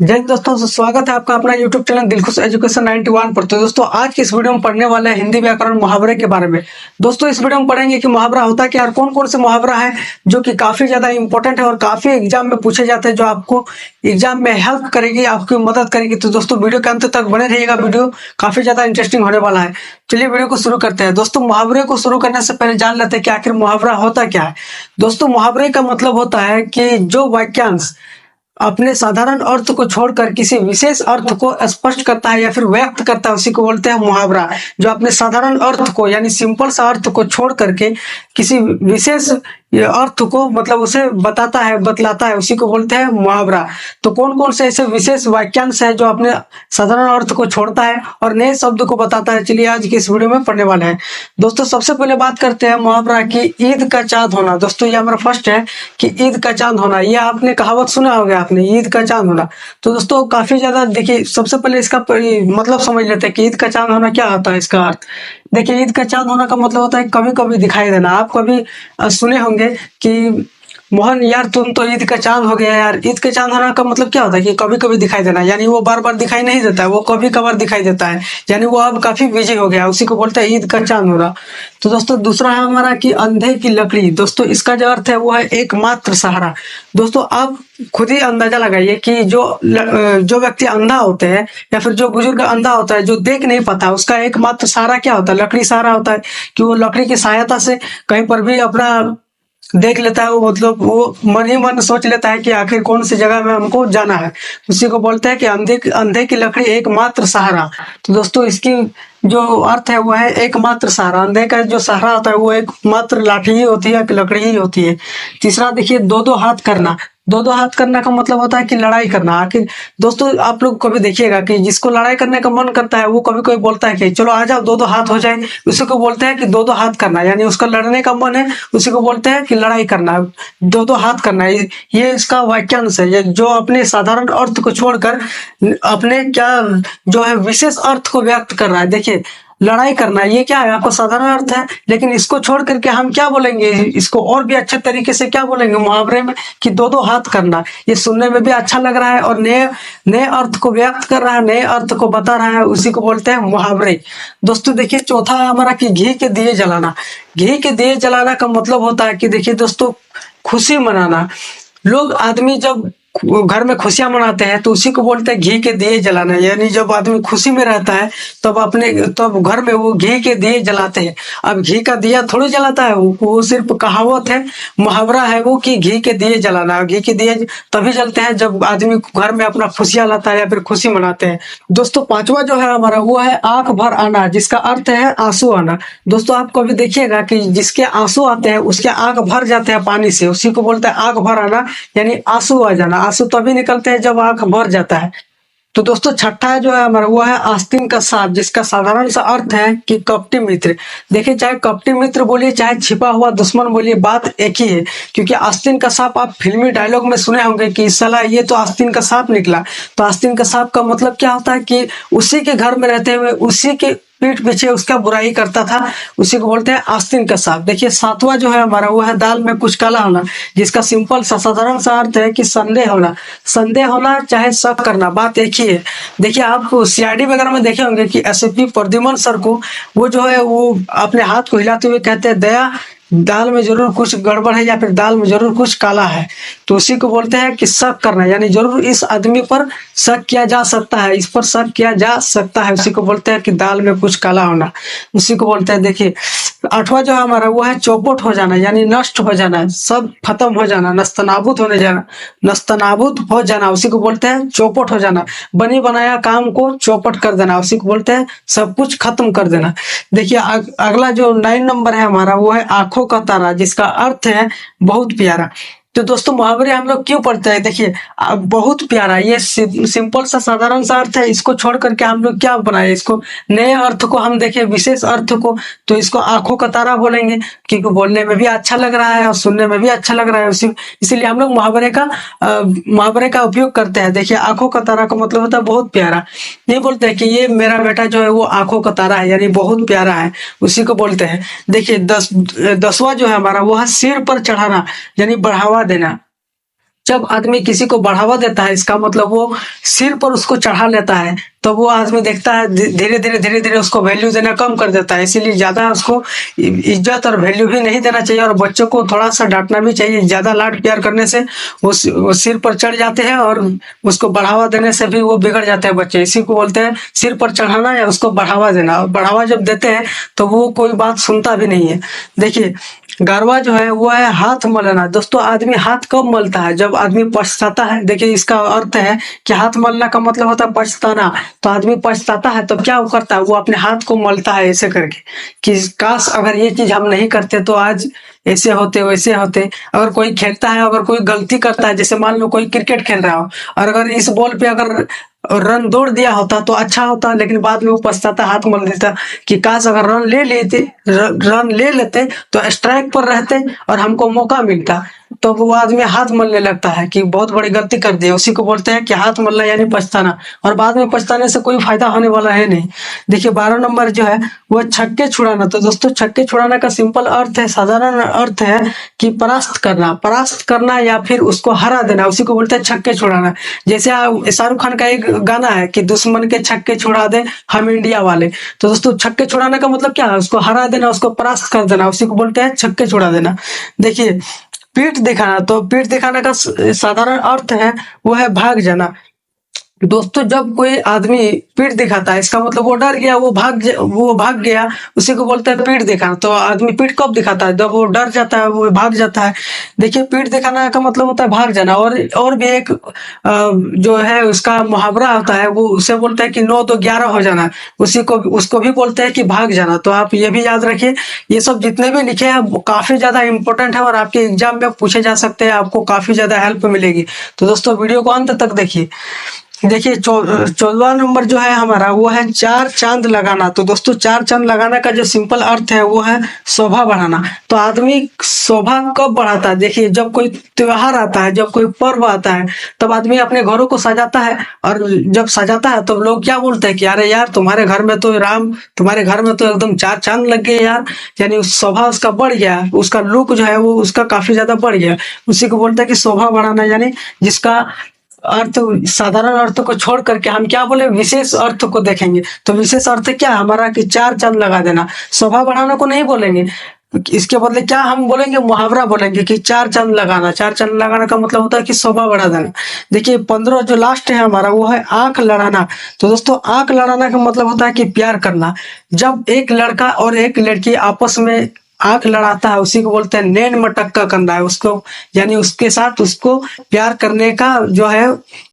जय हिंद दोस्तों, स्वागत है आपका अपना YouTube चैनल दिलखुश एजुकेशन 91 पर। तो दोस्तों आज की इस वीडियो में पढ़ने वाले हैं हिंदी व्याकरण मुहावरे के बारे में। दोस्तों इस वीडियो में पढ़ेंगे कि मुहावरा होता क्या है और कौन कौन से मुहावरा है जो कि काफी ज्यादा इंपॉर्टेंट है और काफी एग्जाम में पूछे जाते हैं, जो आपको एग्जाम में हेल्प करेगी, आपकी मदद करेगी। तो दोस्तों वीडियो के अंत तक बने रहिएगा, वीडियो काफी ज्यादा इंटरेस्टिंग होने वाला है। चलिए वीडियो को शुरू करते हैं। दोस्तों मुहावरे को शुरू करने से पहले जान लेते हैं कि आखिर मुहावरा होता क्या है। दोस्तों मुहावरे का मतलब होता है कि जो वाक्यांश अपने साधारण अर्थ को छोड़कर किसी विशेष अर्थ को स्पष्ट करता है या फिर व्यक्त करता है, उसी को बोलते हैं मुहावरा। जो अपने साधारण अर्थ को यानी सिंपल सा अर्थ को छोड़ करके किसी विशेष अर्थ को मतलब उसे बताता है, बतलाता है, उसी को बोलते हैं मुहावरा। तो कौन कौन से ऐसे विशेष वाक्यांश है जो अपने साधारण अर्थ को छोड़ता है और नए शब्द को बताता है, चलिए आज की इस वीडियो में पढ़ने वाले हैं। दोस्तों सबसे पहले बात करते हैं मुहावरा की ईद का चांद होना। दोस्तों ये हमारा फर्स्ट है कि ईद का चांद होना। ये आपने कहावत सुना होगा, आपने ईद का चांद होना। तो दोस्तों काफी ज्यादा देखिए, सबसे पहले इसका मतलब समझ लेते हैं कि ईद का चांद होना क्या होता है। इसका अर्थ देखिए, ईद का चांद होना का मतलब होता है कभी कभी दिखाई देना। आप कभी सुने होंगे कि मोहन यार तुम तो ईद का चांद हो गया यार। ईद का चांद होना का मतलब क्या होता है कि कभी कभी दिखाई देना, यानी वो बार बार दिखाई नहीं देता है, वो कभी कभार दिखाई देता है, यानी वो अब काफी बिजी हो गया, उसी को बोलते हैं ईद का चांद होना। तो दोस्तों दूसरा है हमारा कि अंधे की लकड़ी। दोस्तों इसका जो अर्थ है वो है एकमात्र सहारा। दोस्तों आप खुद ही अंदाजा लगाइए कि जो व्यक्ति अंधा होते हैं या फिर जो बुजुर्ग अंधा होता है, जो देख नहीं पाता, उसका एकमात्र सहारा क्या होता है? लकड़ी सहारा होता है कि वो लकड़ी की सहायता से कहीं पर भी अपना देख लेता है। वो मतलब वो मन ही मन सोच लेता है कि आखिर कौन सी जगह में हमको जाना है, उसी को बोलते हैं कि अंधे की लकड़ी एकमात्र सहारा। तो दोस्तों इसकी जो अर्थ है वो है एकमात्र सहारा। अंधे का जो सहारा होता है वो एकमात्र लाठी ही होती है कि लकड़ी ही होती है। तीसरा देखिए, दो दो हाथ करना। दो दो हाथ करना का मतलब होता है कि लड़ाई करना। आखिर दोस्तों आप लोग कभी देखिएगा कि जिसको लड़ाई करने का मन करता है वो कभी कोई बोलता है कि चलो आ जाओ दो दो हाथ हो जाए, उसी को बोलते हैं कि दो दो हाथ करना, यानी उसका लड़ने का मन है, उसी को बोलते हैं कि लड़ाई करना, दो दो हाथ करना। ये इसका वाक्यांश है, ये जो अपने साधारण अर्थ को छोड़कर अपने क्या जो है विशेष अर्थ को व्यक्त कर रहा है। देखिए लड़ाई करना ये क्या है, आपको साधारण अर्थ है, लेकिन इसको छोड़ करके हम क्या बोलेंगे, इसको और भी अच्छे तरीके से क्या बोलेंगे मुहावरे में कि दो दो हाथ करना। ये सुनने में भी अच्छा लग रहा है और नए नए अर्थ को व्यक्त कर रहा है, नए अर्थ को बता रहा है, उसी को बोलते हैं मुहावरे। दोस्तों देखिए चौथा है हमारा कि घी के दिए जलाना। घी के दिए जलाना का मतलब होता है कि देखिए दोस्तों खुशी मनाना। लोग आदमी जब घर में खुशियां मनाते हैं तो उसी को बोलते हैं घी के दिए जलाना, यानी जब आदमी खुशी में रहता है तब घर में वो घी के दिए जलाते हैं। अब घी का दिया थोड़ी जलाता है, वो सिर्फ कहावत है, मुहावरा है वो कि घी के दिए जलाना। घी के दिए तभी जलते हैं जब आदमी घर में अपना खुशियां लाता है या फिर खुशी मनाते हैं। दोस्तों पांचवा जो है हमारा वो है आंख भर आना, जिसका अर्थ है आंसू आना। दोस्तों आप कभी देखिएगा कि जिसके आंसू आते हैं उसके आंख भर जाते हैं पानी से, उसी को बोलते हैं आंख भर आना, यानी आंसू आ जाना। आंसू तभी निकलते हैं जब आंख भर जाता है। तो दोस्तों छठा जो है हमारा वो है आस्तीन का सांप, जिसका साधारण सा अर्थ है कि कपटी मित्र। देखिए चाहे कपटी मित्र बोलिए चाहे छिपा हुआ दुश्मन बोलिए, बात एक ही है। क्योंकि आस्तीन का सांप आप फिल्मी डायलॉग में सुने होंगे कि साला ये तो आस्तीन का सांप निकला। तो आस्तीन का सांप का मतलब क्या होता है कि उसी के घर में रहते हुए उसी के पीठ पीछे उसका बुराई करता था, उसी को बोलते हैं आस्तीन का सांप। देखिए सातवां जो है हमारा वो है दाल में कुछ काला होना, जिसका सिंपल सा साधारण सा अर्थ है कि संदेह होना। संदेह होना चाहे शक करना, बात एक ही है। देखिए आप सीआईडी वगैरह में देखे होंगे कि एसपी प्रद्युमन सर को वो जो है वो अपने हाथ को हिलाते हुए कहते हैं दया दाल में जरूर कुछ गड़बड़ है या फिर दाल में जरूर कुछ काला है। तो उसी को बोलते हैं कि शक करना, यानी जरूर इस आदमी पर शक किया जा सकता है, इस पर शक किया जा सकता है, उसी को बोलते हैं कि दाल में कुछ काला होना, उसी को बोलते हैं। देखिए आठवां जो है हमारा वो है चौपट हो जाना, यानी नष्ट हो जाना, सब खत्म हो जाना, नस्तनाबूत होने जाना, नस्तनाबूत हो जाना, उसी को बोलते हैं चौपट हो जाना। बनी बनाया काम को चौपट कर देना, उसी को बोलते हैं सब कुछ खत्म कर देना। देखिए अगला जो 9 नंबर है हमारा वो है आंखों का तारा, जिसका अर्थ है बहुत प्यारा। तो दोस्तों मुहावरे हम लोग क्यों पढ़ते हैं? देखिए बहुत प्यारा, ये सिंपल सा साधारण सा अर्थ है, इसको छोड़ करके हम लोग क्या बनाए, इसको नए अर्थ को हम देखें, विशेष अर्थ को, तो इसको आंखों का तारा बोलेंगे क्योंकि बोलने में भी अच्छा लग रहा है और सुनने में भी अच्छा लग रहा है, इसीलिए हम लोग मुहावरे का उपयोग करते हैं। देखिए आंखों का तारा का मतलब होता है बहुत प्यारा। नहीं बोलते हैं कि ये मेरा बेटा जो है वो आंखों का तारा है, यानी बहुत प्यारा है, उसी को बोलते हैं। देखिए 10वां जो है हमारा वो है सिर पर चढ़ाना, यानी बढ़ावा देना। जब आदमी किसी को बढ़ावा देता है, इसका मतलब वो सिर पर उसको चढ़ा लेता है, तो वो आदमी देखता है धीरे धीरे उसको वैल्यू देना कम कर देता है। इसीलिए ज्यादा उसको इज्जत और वैल्यू भी नहीं देना चाहिए, और बच्चों को थोड़ा सा डांटना भी चाहिए। ज्यादा लाड प्यार करने से वो सिर पर चढ़ जाते हैं, और उसको बढ़ावा देने से भी वो बिगड़ जाते हैं बच्चे। इसी को बोलते हैं सिर पर चढ़ाना या उसको बढ़ावा देना। और बढ़ावा जब देते हैं तो वो कोई बात सुनता भी नहीं है। देखिए, गरबा जो है वो है हाथ मलना। दोस्तों, आदमी हाथ कब मलता है? जब आदमी पछताता है। देखिए, इसका अर्थ है कि हाथ मलना का मतलब होता है पछताना। तो आदमी पछताता है तो क्या वो करता है? वो अपने हाथ को मलता है ऐसे करके कि काश अगर ये चीज हम नहीं करते तो आज ऐसे होते वैसे होते। अगर कोई खेलता है, अगर कोई गलती करता है, जैसे मान लो कोई क्रिकेट खेल रहा हो, और अगर इस बॉल पे अगर रन दौड़ दिया होता तो अच्छा होता, लेकिन बाद में वो पछताता, हाथ मल देता कि काश अगर रन ले लेते तो स्ट्राइक पर रहते और हमको मौका मिलता। तो वो आदमी हाथ मलने लगता है कि बहुत बड़ी गलती कर दी। उसी को बोलते हैं कि हाथ मलना यानी पछताना, और बाद में पछताने से कोई फायदा होने वाला है नहीं। देखिए, 12 नंबर जो है वो छक्के छुड़ाना। तो दोस्तों, छक्के छुड़ाना का सिंपल अर्थ है, साधारण अर्थ है कि परास्त करना या फिर उसको हरा देना। उसी को बोलते हैं छक्के छुड़ाना। जैसे शाहरुख खान का एक गाना है कि दुश्मन के छक्के छुड़ा दे हम इंडिया वाले। तो दोस्तों, छक्के छुड़ाने का मतलब क्या है? उसको हरा देना, उसको परास्त कर देना। उसी को बोलते हैं छक्के छुड़ा देना। देखिए, पीठ दिखाना। तो पीठ दिखाने का साधारण अर्थ है वो है भाग जाना। दोस्तों, जब कोई आदमी पीठ दिखाता है, इसका मतलब वो डर गया, वो भाग गया। उसी को बोलते हैं पीठ दिखाना। तो आदमी पीठ कब दिखाता है? जब वो डर जाता है, वो भाग जाता है। देखिए, पीठ दिखाना का मतलब होता है भाग जाना। और भी एक जो है उसका मुहावरा होता है, वो उसे बोलते हैं कि 9 तो 11 हो जाना। उसको भी बोलते हैं कि भाग जाना। तो आप ये भी याद रखिए, ये सब जितने भी लिखे हैं वो काफी ज्यादा इंपॉर्टेंट है, और आपके एग्जाम में पूछे जा सकते हैं। आपको काफी ज्यादा हेल्प मिलेगी। तो दोस्तों, वीडियो को अंत तक देखिए। देखिए, 14वां नंबर जो है हमारा वो है चार चांद लगाना। तो दोस्तों, चार चांद लगाना का जो सिंपल अर्थ है वो है शोभा बढ़ाना। तो आदमी शोभा कब बढ़ाता है? देखिए, जब कोई त्योहार आता है, जब कोई पर्व आता है, तब आदमी अपने घरों को सजाता है। और जब सजाता है तो लोग क्या बोलते हैं कि अरे यार, तुम्हारे घर में तो एकदम चार चांद लग गए यार। यानी उस शोभा उसका बढ़ गया, उसका लुक जो है वो उसका काफी ज्यादा बढ़ गया। उसी को बोलते हैं कि शोभा बढ़ाना। यानी जिसका अर्थ, साधारण अर्थ को छोड़ करके हम क्या बोले, विशेष अर्थ को देखेंगे। तो विशेष अर्थ क्या है हमारा? कि चार चांद लगा देना। शोभा बढ़ाने को नहीं बोलेंगे, इसके बदले क्या हम बोलेंगे? मुहावरा बोलेंगे कि चार चांद लगाना। चार चांद लगाना का मतलब होता है कि शोभा बढ़ा देना। देखिए, 15 जो लास्ट है हमारा वो है आंख लड़ाना। तो दोस्तों, आंख लड़ाना का मतलब होता है कि प्यार करना। जब एक लड़का और एक लड़की आपस में आंख लड़ाता है, उसी को बोलते हैं नैन मटक्का करना है उसको। यानी उसके साथ उसको प्यार करने का जो है